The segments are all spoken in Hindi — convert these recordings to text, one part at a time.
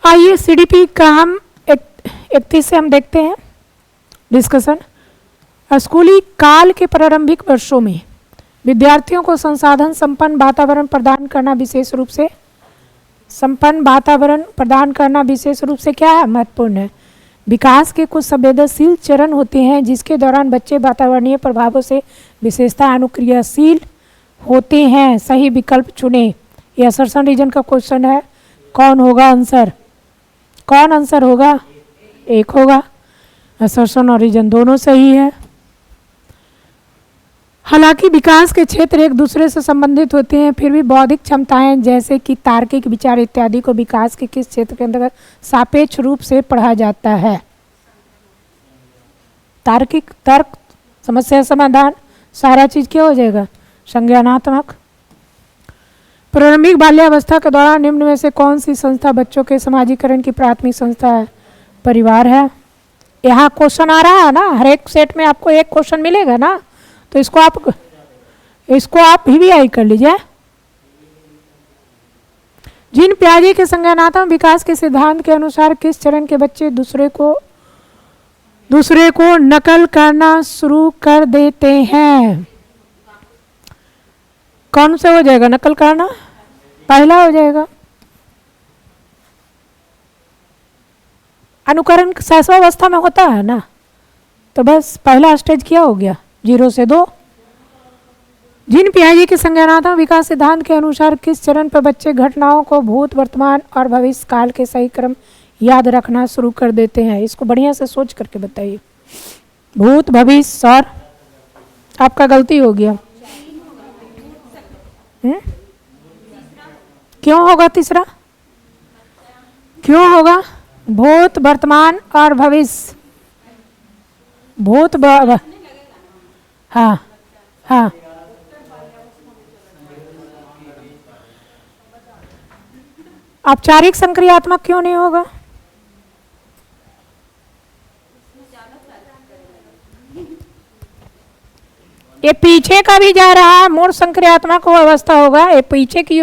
आइए सीडीपी का हम 31 से हम देखते हैं डिस्कशन। स्कूली काल के प्रारंभिक वर्षों में विद्यार्थियों को संसाधन संपन्न वातावरण प्रदान करना विशेष रूप से क्या है, महत्वपूर्ण है। विकास के कुछ संवेदनशील चरण होते हैं जिसके दौरान बच्चे वातावरणीय प्रभावों से विशेषता अनुक्रियाशील होते हैं। सही विकल्प चुने। यह असर्शन रीजन का क्वेश्चन है। कौन होगा आंसर? कौन आंसर होगा? एक होगा। असर्शन और रीजन दोनों सही है। हालांकि विकास के क्षेत्र एक दूसरे से संबंधित होते हैं, फिर भी बौद्धिक क्षमताएं जैसे कि तार्किक विचार इत्यादि को विकास के किस क्षेत्र के अंतर्गत सापेक्ष रूप से पढ़ा जाता है? तार्किक, तर्क, समस्या समाधान, सारा चीज क्या हो जाएगा? संज्ञानात्मक। प्रारंभिक बाल्यावस्था के दौरान निम्न में से कौन सी संस्था बच्चों के समाजीकरण की प्राथमिक संस्था है? परिवार है। यहाँ क्वेश्चन आ रहा है ना, हर एक सेट में आपको एक क्वेश्चन मिलेगा ना, तो इसको आप VVI कर लीजिए। जीन पियाजे के संज्ञानात्मक विकास के सिद्धांत के अनुसार किस चरण के बच्चे दूसरे को नकल करना शुरू कर देते हैं? कौन से हो जाएगा नकल करना? पहला हो जाएगा। अनुकरण शैशवावस्था में होता है ना, तो बस पहला स्टेज क्या हो गया? 0 से 2। जीन पियाजे के संज्ञानात्मक विकास सिद्धांत के अनुसार किस चरण पर बच्चे घटनाओं को भूत, वर्तमान और भविष्य काल के सही क्रम याद रखना शुरू कर देते हैं? इसको बढ़िया से सोच करके बताइए। भूत, भविष्य और आपका गलती हो गया। क्यों होगा तीसरा? क्यों होगा? भूत, वर्तमान और भविष्य। हाँ। औपचारिक संक्रियात्मक क्यों नहीं होगा? ये पीछे का भी जा रहा है, मूल संक्रियात्मक अवस्था होगा। ये पीछे की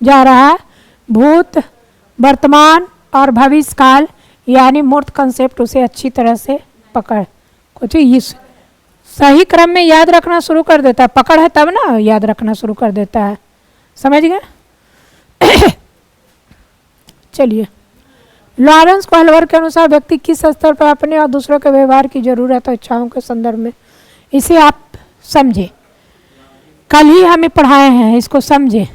जा रहा है। भूत, वर्तमान और भविष्य काल, यानी मूर्त कंसेप्ट उसे अच्छी तरह से पकड़ कुछ इस सही क्रम में याद रखना शुरू कर देता है। पकड़ है तब ना याद रखना शुरू कर देता है। समझ गए? चलिए, लॉरेंस कोहलवर के अनुसार व्यक्ति किस स्तर पर अपने और दूसरों के व्यवहार की जरूरत और इच्छाओं के संदर्भ में, इसे आप समझे। कल ही हमें पढ़ाए हैं, इसको समझे।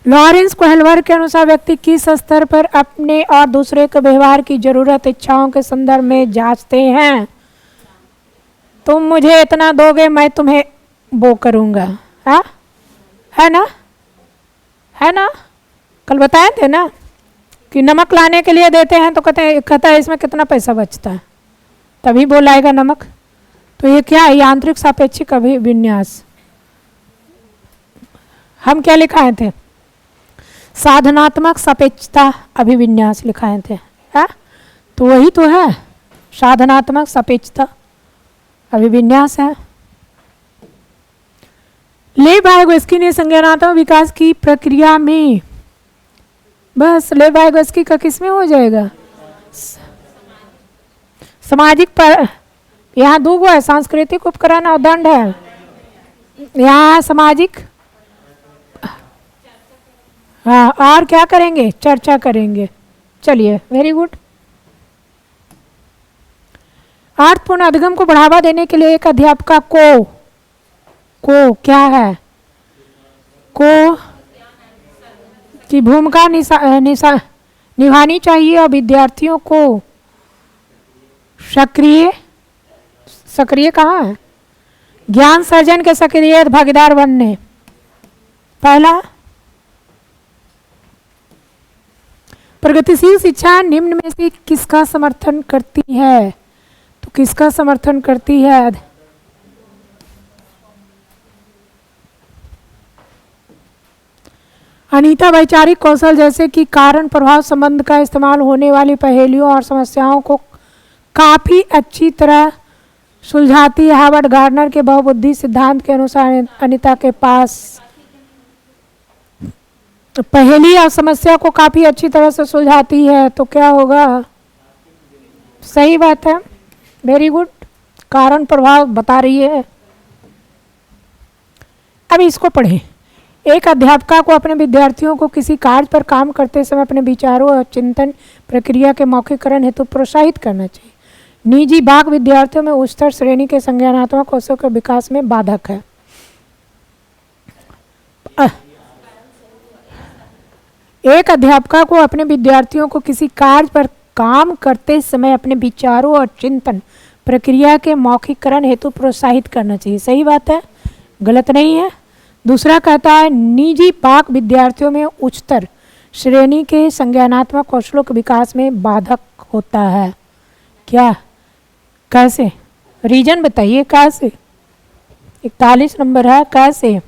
लॉरेंस कोहलवर के अनुसार व्यक्ति किस स्तर पर अपने और दूसरे के व्यवहार की जरूरत इच्छाओं के संदर्भ में जांचते हैं? तुम मुझे इतना दोगे, मैं तुम्हें वो करूंगा। हाँ, है ना? कल बताए थे ना कि नमक लाने के लिए देते हैं तो कहता है इसमें कितना पैसा बचता है, तभी बोलाएगा नमक। तो ये क्या है? यांत्रिक सापेक्षिक अभिविन्यास। हम क्या लिखाए थे? साधनात्मक सापेक्षता अभिविन्यास लिखाए थे। तो वही तो है, साधनात्मक सापेक्षता अभिविन्यास है। लेव वाइगोत्स्की ने संज्ञानात्मक विकास की प्रक्रिया में, बस लेव वाइगोत्स्की का किसमें हो जाएगा? सामाजिक पर, यहाँ 2 है, सांस्कृतिक उपकरण और दंड है। यहाँ सामाजिक, हाँ, और क्या करेंगे? चर्चा करेंगे। चलिए, वेरी गुड। अर्थपूर्ण अधिगम को बढ़ावा देने के लिए एक अध्यापका को क्या है? को की भूमिका निभानी चाहिए और विद्यार्थियों को सक्रिय कहाँ है? ज्ञान सर्जन के सक्रिय भागीदार बनने। पहला, प्रगतिशील शिक्षा निम्न में से किसका समर्थन करती है? तो किसका समर्थन करती है? अनीता वैचारिक कौशल जैसे कि कारण प्रभाव संबंध का इस्तेमाल होने वाली पहेलियों और समस्याओं को काफी अच्छी तरह सुलझाती है। हार्वर्ड गार्डनर के बहुबुद्धि सिद्धांत के अनुसार अनीता के पास तो पहेली या समस्या को काफी अच्छी तरह से सुलझाती है, तो क्या होगा? सही बात है, वेरी गुड, कारण प्रभाव बता रही है। अब इसको पढ़ें। एक अध्यापिका को अपने विद्यार्थियों को किसी कार्य पर काम करते समय अपने विचारों और चिंतन प्रक्रिया के मौखिकरण हेतु प्रोत्साहित करना चाहिए। निजी बाग विद्यार्थियों में उच्चतर श्रेणी के संज्ञानात्मक कौशल के विकास में बाधक है। एक अध्यापिका को अपने विद्यार्थियों को किसी कार्य पर काम करते समय अपने विचारों और चिंतन प्रक्रिया के मौखिकरण हेतु प्रोत्साहित करना चाहिए। सही बात है, गलत नहीं है। दूसरा कहता है निजी बाग विद्यार्थियों में उच्चतर श्रेणी के संज्ञानात्मक कौशलों के विकास में बाधक होता है। क्या, कैसे? रीजन बताइए कैसे? 41 नंबर है, कैसे?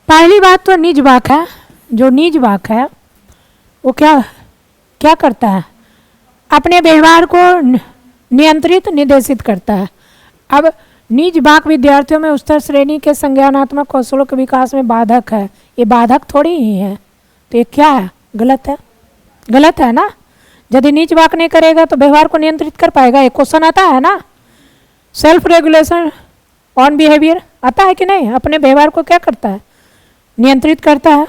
पहली बात तो निज वाक है। जो निज वाक है वो क्या क्या करता है? अपने व्यवहार को नियंत्रित निर्देशित करता है। अब निज वाक विद्यार्थियों में उच्चतर श्रेणी के संज्ञानात्मक कौशलों के विकास में बाधक है, ये बाधक थोड़ी ही है। तो ये क्या है? गलत है, गलत है ना। यदि निज वाक नहीं करेगा तो व्यवहार को नियंत्रित कर पाएगा? एक क्वेश्चन आता है ना, सेल्फ रेगुलेशन ऑन बिहेवियर आता है कि नहीं? अपने व्यवहार को क्या करता है? नियंत्रित करता है।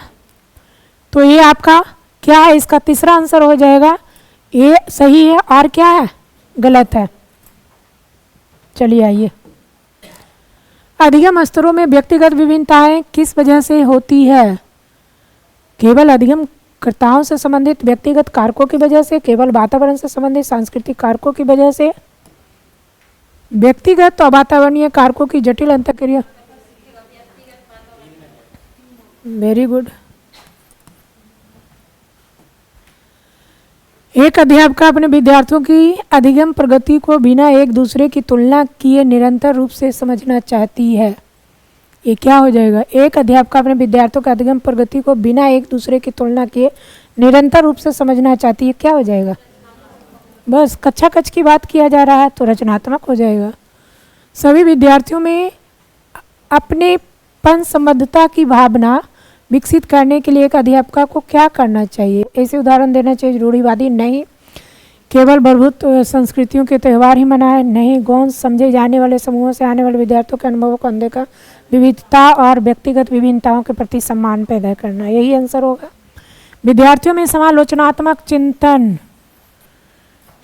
तो ये आपका क्या है? इसका तीसरा आंसर हो जाएगा, ये सही है और क्या है? गलत है। चलिए आइए, अधिगम स्तरों में व्यक्तिगत विभिन्नताएं किस वजह से होती है? केवल अधिगमकर्ताओं से संबंधित व्यक्तिगत कारकों की वजह से, केवल वातावरण से संबंधित सांस्कृतिक कारकों की वजह से, व्यक्तिगत और वातावरणीय कारकों की जटिल अंतःक्रिया। Very good. एक अध्यापिका अपने विद्यार्थियों की अधिगम प्रगति को बिना एक दूसरे की तुलना किए निरंतर रूप से समझना चाहती है। ये क्या हो जाएगा? एक अध्यापिका अपने विद्यार्थियों की अधिगम प्रगति को बिना एक दूसरे की तुलना किए निरंतर रूप से समझना चाहती है। क्या हो जाएगा? बस कच्चा कच की बात किया जा रहा है तो रचनात्मक हो जाएगा। सभी विद्यार्थियों में अपनेपन संबद्धता की भावना विकसित करने के लिए एक अध्यापिका को क्या करना चाहिए? ऐसे उदाहरण देना चाहिए। रूढ़िवादी नहीं, केवल प्रभुत्व संस्कृतियों के त्यौहार ही मनाए नहीं, गौण समझे जाने वाले समूहों से आने वाले विद्यार्थियों के अनुभवों को अनदेखा, विविधता और व्यक्तिगत विभिन्नताओं के प्रति सम्मान पैदा करना। यही आंसर होगा। विद्यार्थियों में समालोचनात्मक चिंतन,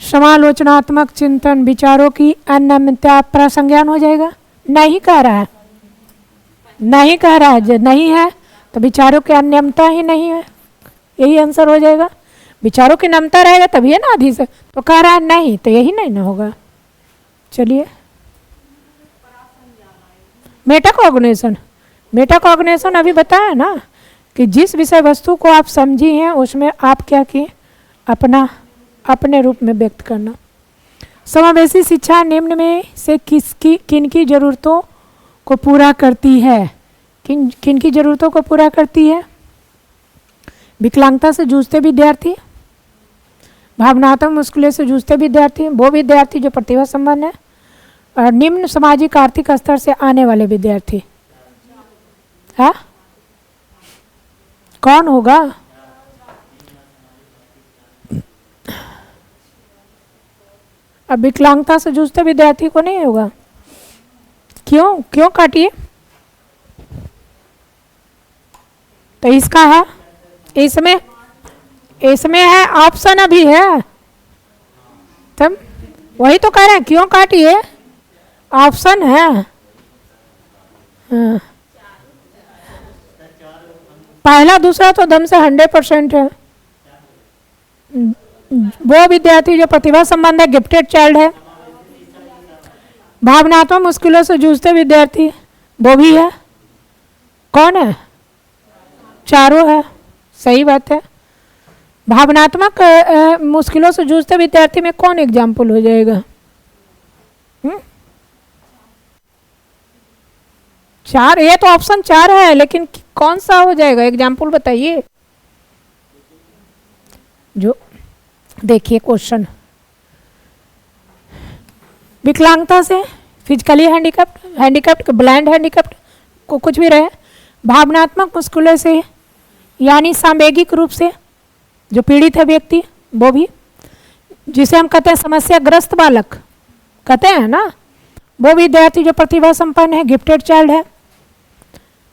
समालोचनात्मक चिंतन, विचारों की अनम्यता प्रसंज्ञान हो जाएगा? नहीं कह रहा है, नहीं कह रहा है, नहीं है तो विचारों की अनियमता ही नहीं है, यही आंसर हो जाएगा। विचारों की नम्यता रहेगा तभी है ना आधी से, तो कह रहा है नहीं, तो यही नहीं ना होगा। चलिए, मेटाकॉग्निशन, मेटाकॉग्निशन अभी बताया ना कि जिस विषय वस्तु को आप समझी हैं उसमें आप क्या किए? अपने रूप में व्यक्त करना। समावेशी शिक्षा निम्न में से किनकी जरूरतों को पूरा करती है? किनकी जरूरतों को पूरा करती है? विकलांगता से जूझते विद्यार्थी, भावनात्मक मुश्किलों से जूझते विद्यार्थी, वो विद्यार्थी जो प्रतिभा संपन्न है, और निम्न सामाजिक आर्थिक स्तर से आने वाले विद्यार्थी। हाँ, कौन होगा? अब विकलांगता से जूझते विद्यार्थी को नहीं होगा। क्यों? क्यों काटिए? तो इसका है, इसमें है ऑप्शन अभी है, तब वही तो कह रहे हैं, क्यों काटिए? ऑप्शन है। हाँ। पहला दूसरा तो दम से 100% है। वो विद्यार्थी जो प्रतिभा संबंध है, गिफ्टेड चाइल्ड है, भावनात्मक मुश्किलों से जूझते विद्यार्थी वो भी है। कौन है? चारों है। सही बात है। भावनात्मक मुश्किलों से जूझते विद्यार्थी में कौन एग्जाम्पल हो जाएगा? चार, ये तो ऑप्शन 4 है, लेकिन कौन सा हो जाएगा? एग्जाम्पल बताइए। जो देखिए क्वेश्चन, विकलांगता से, physically handicapped, handicapped, blind handicapped को कुछ भी रहे, भावनात्मक मुश्किलों से यानी सांवेगिक रूप से जो पीड़ित है व्यक्ति, वो भी, जिसे हम कहते हैं समस्याग्रस्त बालक कहते हैं ना, वो विद्यार्थी जो प्रतिभा संपन्न है, गिफ्टेड चाइल्ड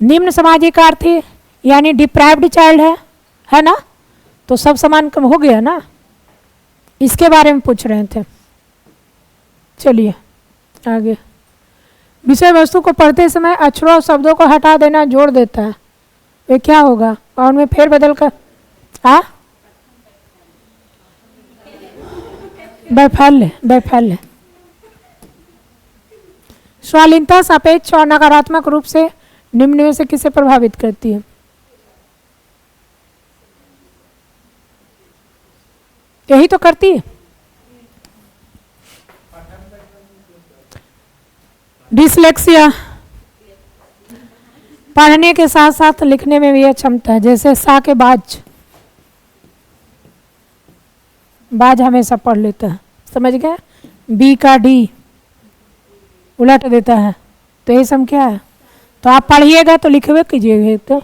निम्न सामाजिक आर्थिक यानी डिप्राइव्ड चाइल्ड है ना, तो सब समान कम हो गया ना, इसके बारे में पूछ रहे थे। चलिए आगे। विषय वस्तु को पढ़ते समय अक्षरों और शब्दों को हटा देना जोड़ देता है, वे क्या होगा और उनमें फेर बदल कर वैफल्य। स्वालीनता सापेक्ष और नकारात्मक रूप से निम्न में से किसे प्रभावित करती है? यही तो करती है। डिसलेक्सिया, पढ़ने के साथ साथ लिखने में भी यह क्षमता है, जैसे सा के बाज हमेशा पढ़ लेता है, समझ गए, बी का डी उलट देता है, तो ये सब क्या है? तो आप पढ़िएगा तो लिखवे कीजिएगा। तो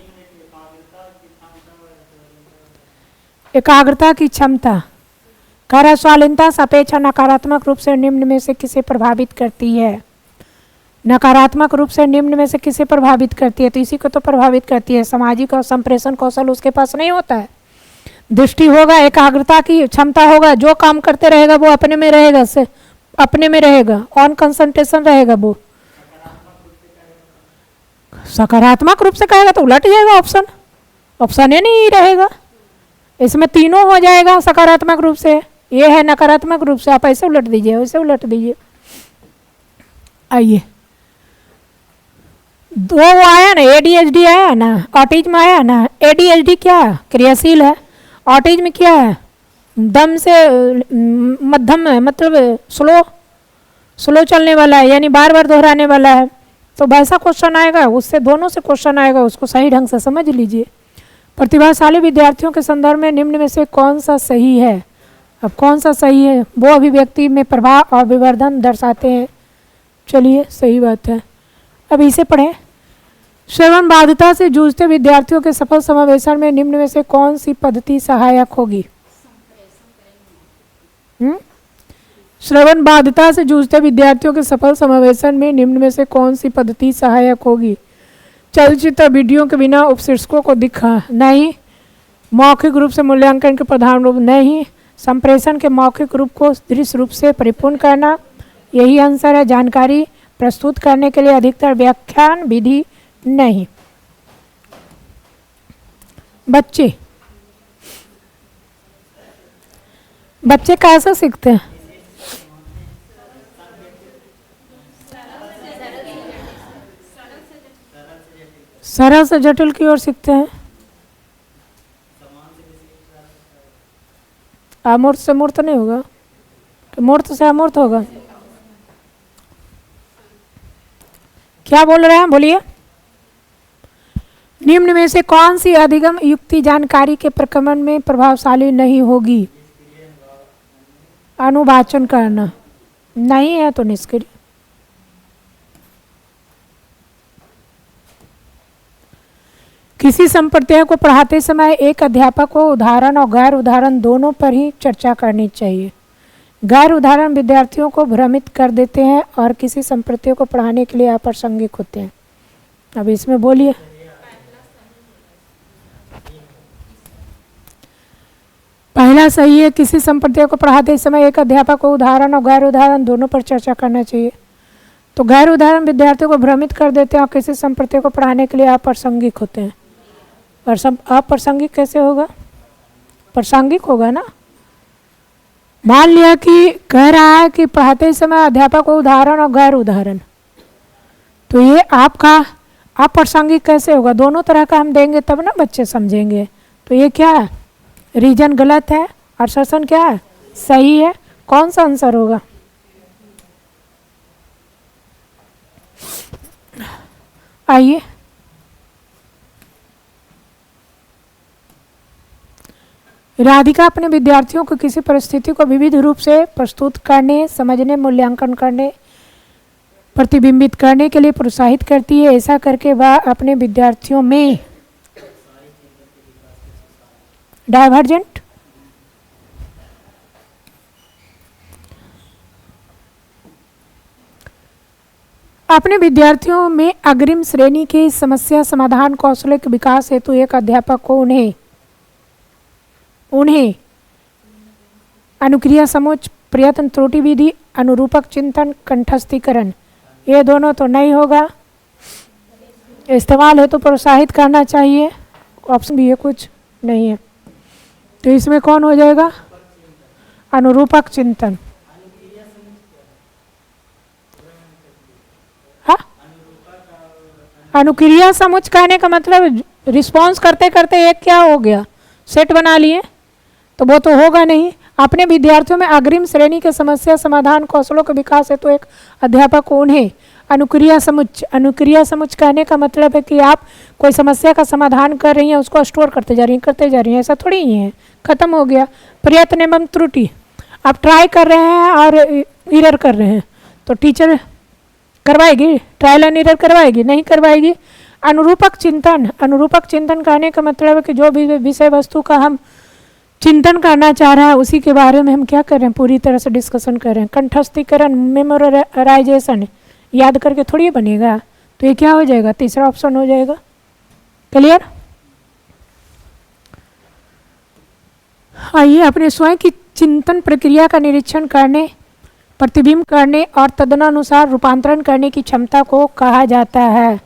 एकाग्रता की क्षमता, कार्य स्वालीनता सापेक्ष नकारात्मक रूप से निम्न में से किसे प्रभावित करती है? नकारात्मक रूप से निम्न में से किसे प्रभावित करती है? तो इसी को तो प्रभावित करती है, सामाजिक और संप्रेषण कौशल उसके पास नहीं होता है। दृष्टि होगा, एकाग्रता की क्षमता होगा, जो काम करते रहेगा वो अपने में रहेगा, से अपने में रहेगा, ऑन कंसंट्रेशन रहेगा। वो सकारात्मक रूप से कहेगा तो उलट जाएगा, ऑप्शन ही नहीं रहेगा, इसमें तीनों हो जाएगा सकारात्मक रूप से, ये है नकारात्मक रूप से, आप ऐसे उलट दीजिए, वैसे उलट दीजिए। आइए, दो वो आया ना, ADHD आया ना, ऑटिज्म आया ना। ADHD क्या है? क्रियाशील है। ऑटिज्म क्या है? दम से मध्यम है, मतलब स्लो चलने वाला है, यानी बार बार दोहराने वाला है। तो वैसा क्वेश्चन आएगा, उससे दोनों से क्वेश्चन आएगा, उसको सही ढंग से समझ लीजिए। प्रतिभाशाली विद्यार्थियों के संदर्भ में निम्न में से कौन सा सही है? अब कौन सा सही है? वो अभिव्यक्ति में प्रभाव और विवर्धन दर्शाते हैं। चलिए, सही बात है। अब इसे पढ़ें। श्रवण बाधिता से जूझते विद्यार्थियों के सफल समावेशन में निम्न में से कौन सी पद्धति सहायक होगी? श्रवण बाधिता से जूझते विद्यार्थियों के सफल समावेशन में निम्न में से कौन सी पद्धति सहायक होगी? चलचित्र वीडियो के बिना उपशीर्षकों को दिखा नहीं, मौखिक रूप से मूल्यांकन के प्रधान रूप नहीं, संप्रेषण के मौखिक रूप को दृश्य रूप से परिपूर्ण करना, यही आंसर है। जानकारी प्रस्तुत करने के लिए अधिकतर व्याख्यान विधि नहीं। बच्चे कैसे सीखते हैं? सरल से जटिल की ओर सीखते हैं। अमूर्त से मूर्त नहीं होगा, तो मूर्त से अमूर्त होगा। क्या बोल रहे हैं? बोलिए। निम्न में से कौन सी अधिगम युक्ति जानकारी के प्रक्रमण में प्रभावशाली नहीं होगी? अनुवाचन करना नहीं है तो निष्क्रिय। किसी संप्रदाय को पढ़ाते समय एक अध्यापक को उदाहरण और गैर उदाहरण दोनों पर ही चर्चा करनी चाहिए। गैर उदाहरण विद्यार्थियों को भ्रमित कर देते हैं और किसी संप्रदाय को पढ़ाने के लिए अप्रासंगिक होते हैं। अब इसमें बोलिए। पहला सही है, किसी संप्रदाय को पढ़ाते समय एक अध्यापक को उदाहरण और गैर उदाहरण दोनों पर चर्चा करना चाहिए। तो गैर उदाहरण विद्यार्थियों को भ्रमित कर देते हैं और किसी संप्रदाय को पढ़ाने के लिए अप्रासंगिक होते हैं। और अप्रासंगिक कैसे होगा? प्रासंगिक होगा ना। मान लिया कि कह रहा है कि पढ़ाते समय अध्यापक को उदाहरण और गैर उदाहरण, तो ये आपका अप्रासंगिक कैसे होगा? दोनों तरह का हम देंगे तब ना बच्चे समझेंगे। तो ये क्या है? रीजन गलत है और असर्शन क्या है? सही है। कौन सा आंसर होगा? आइए, राधिका अपने विद्यार्थियों को किसी परिस्थिति को विविध रूप से प्रस्तुत करने, समझने, मूल्यांकन करने, प्रतिबिंबित करने के लिए प्रोत्साहित करती है। ऐसा करके वह अपने विद्यार्थियों में डाइवर्जेंट अपने विद्यार्थियों में अग्रिम श्रेणी की समस्या समाधान कौशल के विकास हेतु एक अध्यापक को उन्हें अनुक्रिया समोच्च, प्रयत्न, त्रुटि विधि, अनुरूपक चिंतन, कंठस्थीकरण, ये दोनों तो नहीं होगा, इस्तेमाल हेतु प्रोत्साहित करना चाहिए। ऑप्शन भी है, कुछ नहीं है, तो इसमें कौन हो जाएगा? अनुरूपक चिंतन। हाँ, अनुक्रिया समुच्च कहने का मतलब रिस्पॉन्स करते करते एक क्या हो गया, सेट बना लिए, तो वो तो होगा नहीं। अपने विद्यार्थियों में अग्रिम श्रेणी के समस्या समाधान कौशलों के विकास है तो एक अध्यापक को उन्हें अनुक्रिया समुच्च कहने का मतलब है कि आप कोई समस्या का समाधान कर रही हैं, उसको स्टोर करते जा रही हैं, ऐसा थोड़ी ही है, खत्म हो गया। प्रयत्न एवं त्रुटि, आप ट्राई कर रहे हैं और एरर कर रहे हैं, तो टीचर करवाएगी, ट्रायल एंड एरर करवाएगी? नहीं करवाएगी। अनुरूपक चिंतन कहने का मतलब है कि जो भी विषय वस्तु का हम चिंतन करना चाह रहे हैं उसी के बारे में हम क्या कर रहे हैं, पूरी तरह से डिस्कशन कर रहे हैं। कंठस्थीकरण, मेमोराइजेशन, याद करके थोड़ी बनेगा, तो ये क्या हो जाएगा? तीसरा ऑप्शन हो जाएगा। क्लियर? आइए, अपने स्वयं की चिंतन प्रक्रिया का निरीक्षण करने, प्रतिबिंब करने और तदनुसार रूपांतरण करने की क्षमता को कहा जाता है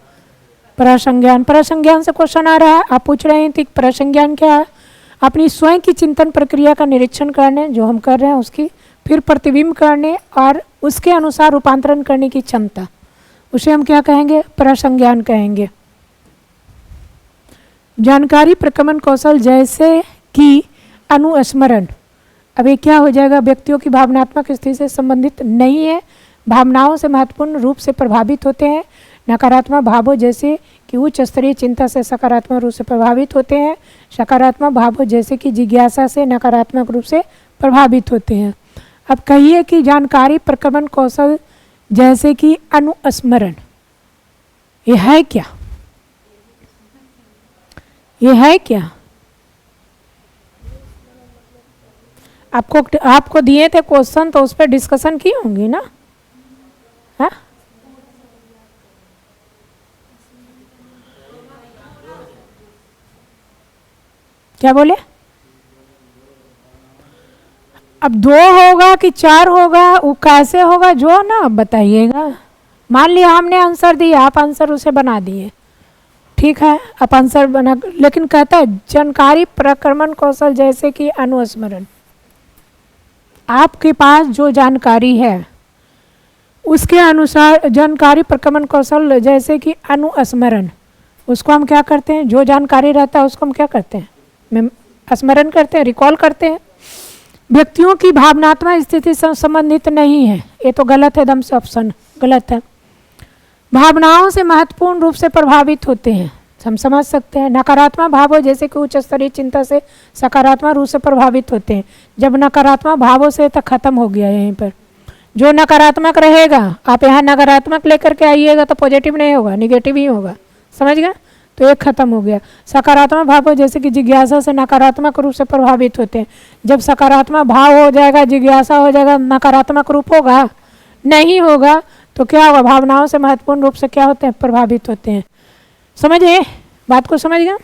प्रसंज्ञान। प्रसंज्ञान से क्वेश्चन आ रहा है, आप पूछ रहे हैं कि प्रसंज्ञान क्या है? अपनी स्वयं की चिंतन प्रक्रिया का निरीक्षण करने, जो हम कर रहे हैं उसकी, फिर प्रतिबिंब करने और उसके अनुसार रूपांतरण करने की क्षमता, उसे हम क्या कहेंगे? प्रसंज्ञान कहेंगे। जानकारी प्रक्रमण कौशल जैसे कि अनुस्मरण, अब ये क्या हो जाएगा? व्यक्तियों की भावनात्मक स्थिति से संबंधित नहीं है, भावनाओं से महत्वपूर्ण रूप से प्रभावित होते हैं। नकारात्मक भावों जैसे कि उच्च स्तरीय चिंता से सकारात्मक रूप से प्रभावित होते हैं। सकारात्मक भावों जैसे कि जिज्ञासा से नकारात्मक रूप से प्रभावित होते हैं। अब कहिए कि जानकारी प्रक्रमण कौशल जैसे कि अनुस्मरण, ये है क्या? ये है क्या? आपको दिए थे क्वेश्चन, तो उस पर डिस्कशन की होंगी ना? हाँ, क्या बोले? अब 2 होगा कि 4 होगा, वो कैसे होगा जो ना अब बताइएगा। मान लिया हमने आंसर दिया, आप आंसर उसे बना दिए, ठीक है, आप आंसर बना, लेकिन कहता है जानकारी प्रक्रमण कौशल जैसे कि अनुस्मरण। आपके पास जो जानकारी है उसके अनुसार जानकारी प्रक्रमण कौशल जैसे कि अनुस्मरण, उसको हम क्या करते हैं? जो जानकारी रहता है उसको हम क्या करते हैं? स्मरण करते हैं, रिकॉल करते हैं। व्यक्तियों की भावनात्मक स्थिति से संबंधित नहीं है, ये तो गलत है, एकदम से ऑप्शन गलत है। भावनाओं से महत्वपूर्ण रूप से प्रभावित होते हैं, हम समझ सकते हैं। नकारात्मक भावों जैसे कि उच्च स्तरीय चिंता से सकारात्मक रूप से प्रभावित होते हैं। जब नकारात्मक भावों से तो खत्म हो गया यहीं पर, जो नकारात्मक रहेगा, आप यहाँ नकारात्मक लेकर के आइएगा तो पॉजिटिव नहीं होगा, निगेटिव ही होगा, समझ गए? तो एक खत्म हो गया। सकारात्मक भाव जैसे कि जिज्ञासा से नकारात्मक रूप से प्रभावित होते हैं। जब सकारात्मक भाव हो जाएगा, जिज्ञासा हो जाएगा, नकारात्मक रूप होगा? नहीं होगा, तो क्या होगा? भावनाओं से महत्वपूर्ण रूप से क्या होते हैं? प्रभावित होते हैं। समझिए बात को, समझ गए?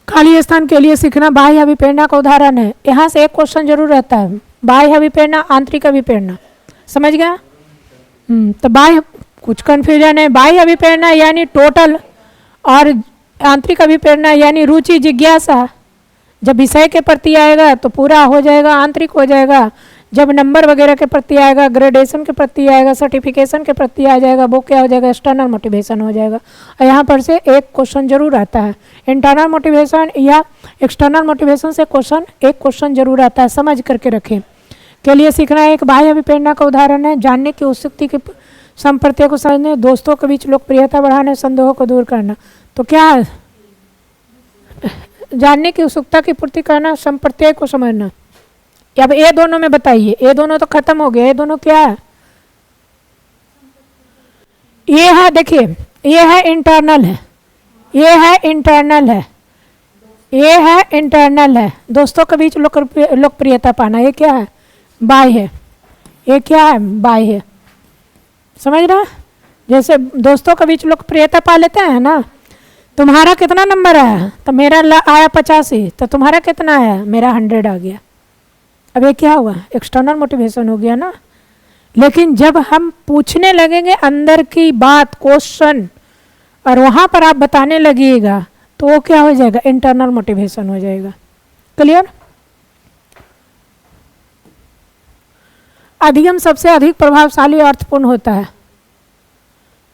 खाली स्थान के लिए सीखना बाह्य अभिप्रेरणा का उदाहरण है। यहाँ से एक क्वेश्चन जरूर रहता है, बाह्य अभिप्रेरणा, आंतरिक अभिप्रेरणा, समझ गया? तो बाह्य, कुछ कन्फ्यूजन है। बाह्य अभिप्रेरणा यानी टोटल, और आंतरिक अभिप्रेरणा यानी रुचि, जिज्ञासा। जब विषय के प्रति आएगा तो पूरा हो जाएगा, आंतरिक हो जाएगा। जब नंबर वगैरह के प्रति आएगा, ग्रेडेशन के प्रति आएगा, सर्टिफिकेशन के प्रति आ जाएगा, वो क्या हो जाएगा? एक्सटर्नल मोटिवेशन हो जाएगा। और यहाँ पर से एक क्वेश्चन जरूर आता है, इंटरनल मोटिवेशन या एक्सटर्नल मोटिवेशन से एक क्वेश्चन जरूर आता है, समझ करके रखें। के लिए सीखना एक बाह्य अभिप्रेरणा का उदाहरण है। जानने की उत्सुकता के संप्रत्य को समझने, दोस्तों के बीच लोकप्रियता बढ़ाने, संदेहों को दूर करना। तो क्या जानने की उत्सुकता की पूर्ति करना, संप्रत्यय को समझना। अब ये दोनों में बताइए, ये दोनों तो खत्म हो गए, ये दोनों क्या है? ये है, देखिए ये है इंटरनल है, ये है इंटरनल है, ये है इंटरनल है। दोस्तों के बीच लोकप्रियता पाना, ये क्या है? बाह्य है। ये क्या है? बाह्य है। समझ रहा? जैसे दोस्तों के बीच लोकप्रियता पा लेते हैं ना, तुम्हारा कितना नंबर आया? तो मेरा आया 85, तो तुम्हारा कितना आया? मेरा 100 आ गया। अब ये क्या हुआ? एक्सटर्नल मोटिवेशन हो गया ना। लेकिन जब हम पूछने लगेंगे अंदर की बात, क्वेश्चन, और वहां पर आप बताने लगिएगा, तो वो क्या हो जाएगा? इंटरनल मोटिवेशन हो जाएगा। क्लियर? अधिगम सबसे अधिक प्रभावशाली और अर्थपूर्ण होता है।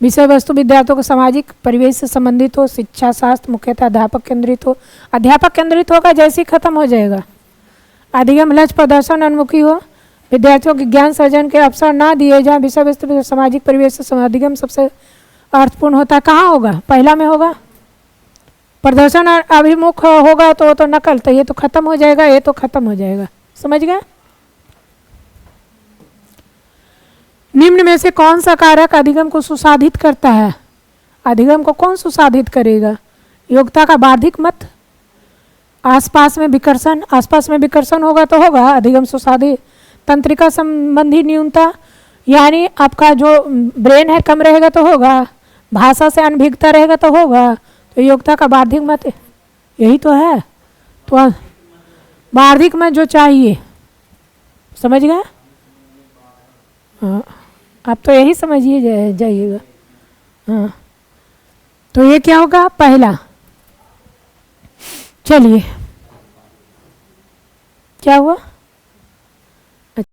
विषय वस्तु विद्यार्थियों को सामाजिक परिवेश से संबंधित हो, शिक्षा शास्त्र मुख्यतः अध्यापक केंद्रित हो। अध्यापक केंद्रित होगा जैसे ही खत्म हो जाएगा। अधिगम लक्ष्य प्रदर्शन उन्मुखी हो, विद्यार्थियों के ज्ञान सर्जन के अवसर ना दिए जाए, विषय वस्तु सामाजिक परिवेश से अधिगम सबसे अर्थपूर्ण होता है। कहाँ होगा? पहला में होगा। प्रदर्शन अभिमुख होगा तो नकल, तो ये तो खत्म हो जाएगा, ये तो खत्म हो जाएगा। समझ गए? निम्न में से कौन सा कारक अधिगम को सुसाधित करता है? अधिगम को कौन सुसाधित करेगा? योग्यता का बार्धिक मत, आसपास में विकर्षण, आसपास में विकर्षण होगा तो होगा अधिगम सुसाधित। तंत्रिका संबंधी न्यूनता, यानी आपका जो ब्रेन है कम रहेगा तो होगा। भाषा से अनभिज्ञता रहेगा तो होगा। तो योग्यता का बार्धिक मत यही तो है। तो बार्धिक मत जो चाहिए, समझ गए? हाँ, आप तो यही समझिए जाइएगा। हाँ, तो ये क्या होगा? पहला। चलिए, क्या हुआ?